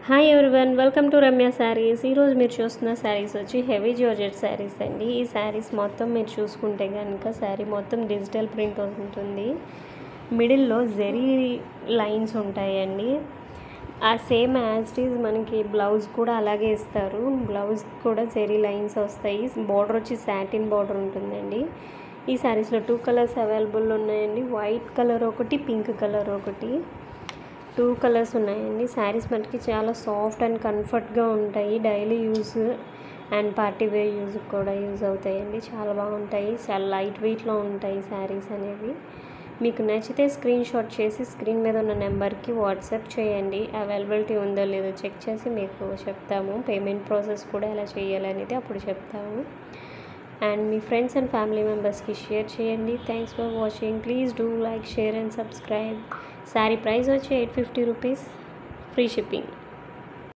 Hi everyone, welcome to Ramya saris. ఈరోజు మీరు చూస్తున్న శారీస్ వచ్చి హెవీ జార్జెట్ శారీస్ అండి. ఈ శారీస్ మొత్తం మీరు చూసుకుంటే కనుక శారీ మొత్తం డిజిటల్ ప్రింట్ ఉంటుంది. మిడిల్లో జెరీ లైన్స్ ఉంటాయండి. ఆ సేమ్ యాజ్ ఇట్ ఈజ్ మనకి బ్లౌజ్ కూడా అలాగే ఇస్తారు. బ్లౌజ్ కూడా జెరీ లైన్స్ వస్తాయి. బార్డర్ వచ్చి సాటిన్ బార్డర్ ఉంటుందండి. ఈ శారీస్లో 2 కలర్స్ అవైలబుల్ ఉన్నాయండి. వైట్ కలర్ ఒకటి, పింక్ కలర్ ఒకటి, 2 కలర్స్ ఉన్నాయండి. శారీస్ మనకి చాలా సాఫ్ట్ అండ్ కంఫర్ట్గా ఉంటాయి. Daily use and party wear use కూడా యూజ్ అవుతాయండి. చాలా బాగుంటాయి. చాలా లైట్ వెయిట్లో ఉంటాయి శారీస్ అనేవి. మీకు నచ్చితే స్క్రీన్ షాట్ చేసి స్క్రీన్ మీద ఉన్న నెంబర్కి వాట్సాప్ చేయండి. అవైలబిలిటీ ఉందో లేదో చెక్ చేసి మీకు చెప్తాము. పేమెంట్ ప్రాసెస్ కూడా ఎలా చేయాలనేది అప్పుడు చెప్తాము. And me friends and family మెంబర్స్కి షేర్ చేయండి. Thanks for watching. Please do like, share and subscribe. Sari price వచ్చి 850 రూపీస్, ఫ్రీ షిప్పింగ్.